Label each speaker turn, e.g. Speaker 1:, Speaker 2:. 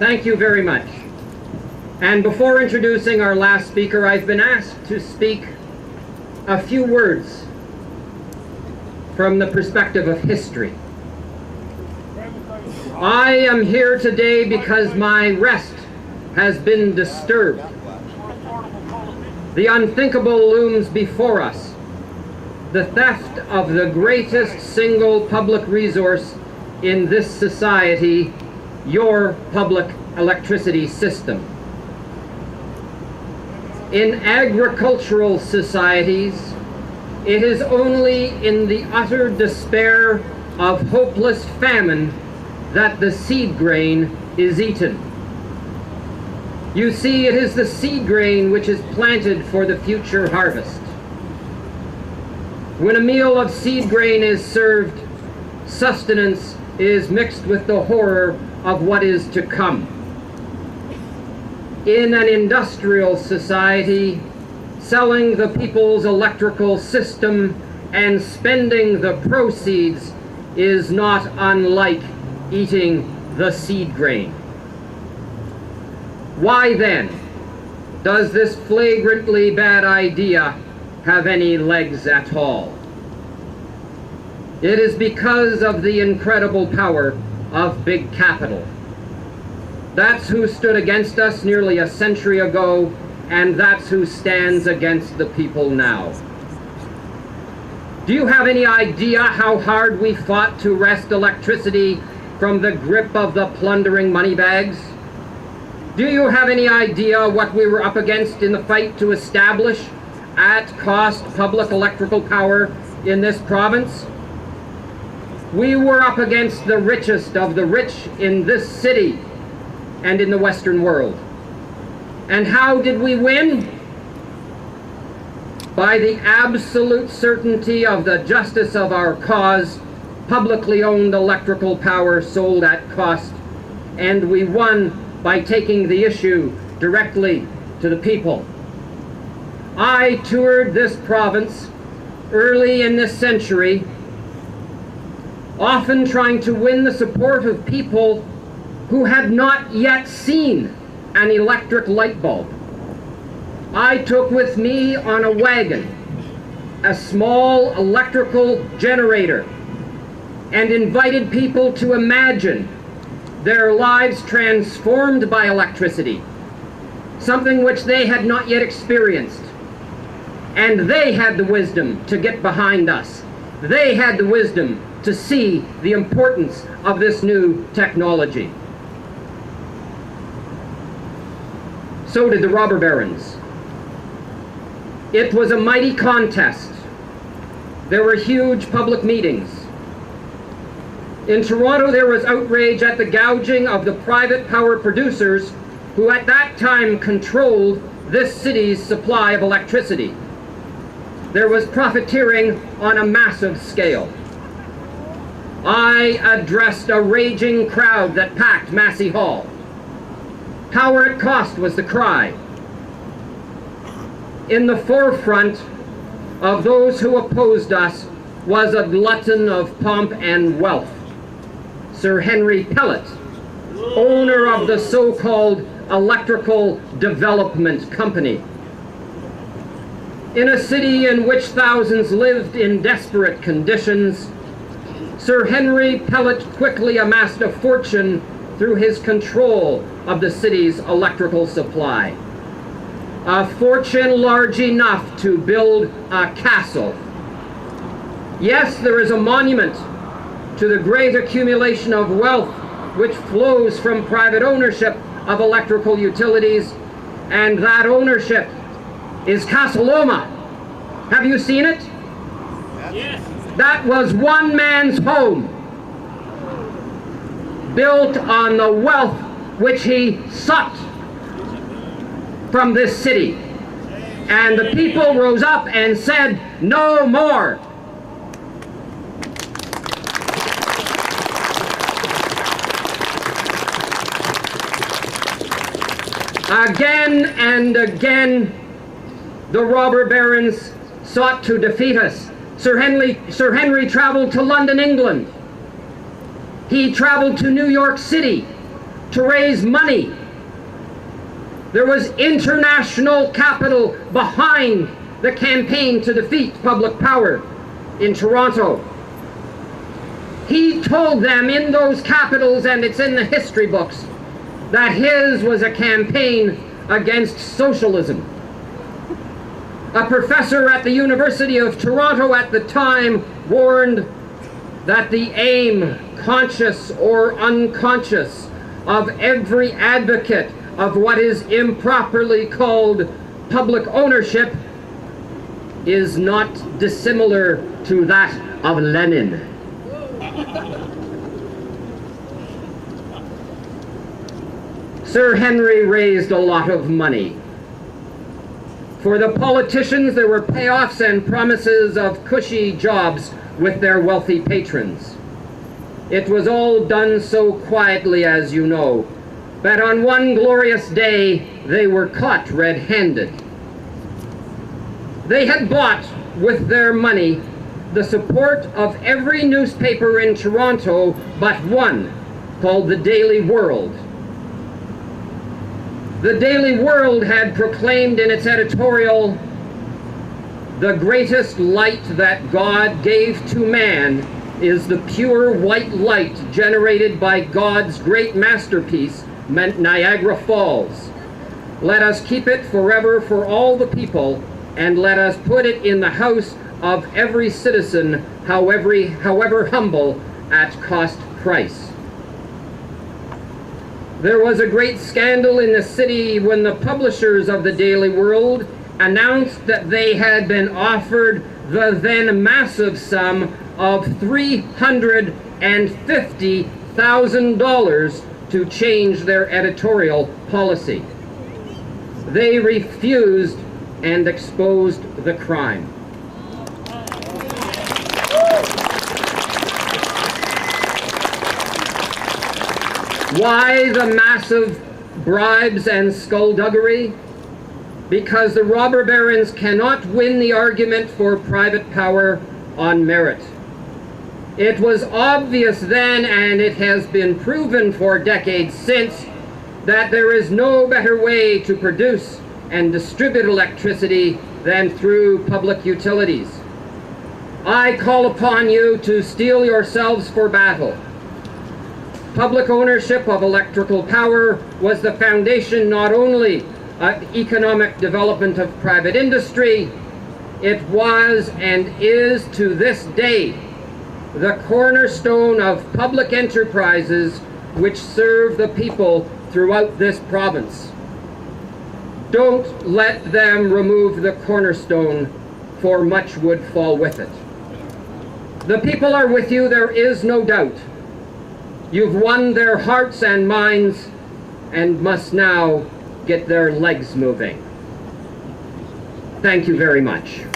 Speaker 1: Thank you very much. And before introducing our last speaker, I've been asked to speak a few words from the perspective of history. I am here today because my rest has been disturbed. The unthinkable looms before us. The theft of the greatest single public resource in this society, your public electricity system. In agricultural societies, it is only in the utter despair of hopeless famine that the seed grain is eaten. You see, it is the seed grain which is planted for the future harvest. When a meal of seed grain is served, sustenance is mixed with the horror of what is to come. In an industrial society, selling the people's electrical system and spending the proceeds is not unlike eating the seed grain. Why then does this flagrantly bad idea have any legs at all? It is because of the incredible power of big capital. That's who stood against us nearly a century ago, and that's who stands against the people now. Do you have any idea how hard we fought to wrest electricity from the grip of the plundering moneybags? Do you have any idea what we were up against in the fight to establish at cost public electrical power in this province? We were up against the richest of the rich in this city and in the Western world. And how did we win? By the absolute certainty of the justice of our cause, publicly owned electrical power sold at cost, and we won by taking the issue directly to the people. I toured this province early in this century, often trying to win the support of people who had not yet seen an electric light bulb. I took with me on a wagon a small electrical generator and invited people to imagine their lives transformed by electricity, something which they had not yet experienced. And they had the wisdom to get behind us. They had the wisdom to see the importance of this new technology. So did the robber barons. It was a mighty contest. There were huge public meetings. In Toronto, there was outrage at the gouging of the private power producers who at that time controlled this city's supply of electricity. There was profiteering on a massive scale. I addressed a raging crowd that packed Massey Hall. Power at cost was the cry. In the forefront of those who opposed us was a glutton of pomp and wealth, Sir Henry Pellet, owner of the so-called Electrical Development Company. In a city in which thousands lived in desperate conditions, Sir Henry Pellet quickly amassed a fortune through his control of the city's electrical supply. A fortune large enough to build a castle. Yes, there is a monument to the great accumulation of wealth which flows from private ownership of electrical utilities, and that ownership is Castle Loma. Have you seen it? Yes. That was one man's home, built on the wealth which he sought from this city. And the people rose up and said, no more. Again and again, the robber barons sought to defeat us. Sir Henry traveled to London, England. He traveled to New York City, to raise money. There was international capital behind the campaign to defeat public power in Toronto. He told them in those capitals, and it's in the history books, that his was a campaign against socialism. A professor at the University of Toronto at the time warned that the aim, conscious or unconscious, of every advocate of what is improperly called public ownership is not dissimilar to that of Lenin. Sir Henry raised a lot of money. For the politicians, there were payoffs and promises of cushy jobs with their wealthy patrons. It was all done so quietly, as you know, but on one glorious day they were caught red-handed. They had bought with their money the support of every newspaper in Toronto but one, called the Daily World. The Daily World had proclaimed in its editorial, "The greatest light that God gave to man is the pure white light generated by God's great masterpiece, Niagara Falls. Let us keep it forever for all the people, and let us put it in the house of every citizen, however humble, at cost price." There was a great scandal in the city when the publishers of the Daily World announced that they had been offered the then massive sum of $350,000 to change their editorial policy. They refused and exposed the crime. Why the massive bribes and skullduggery? Because the robber barons cannot win the argument for private power on merit. It was obvious then, and it has been proven for decades since, that there is no better way to produce and distribute electricity than through public utilities. I call upon you to steel yourselves for battle. Public ownership of electrical power was the foundation not only of economic development of private industry, it was and is to this day the cornerstone of public enterprises which serve the people throughout this province. Don't let them remove the cornerstone, for much would fall with it. The people are with you, there is no doubt. You've won their hearts and minds and must now get their legs moving. Thank you very much.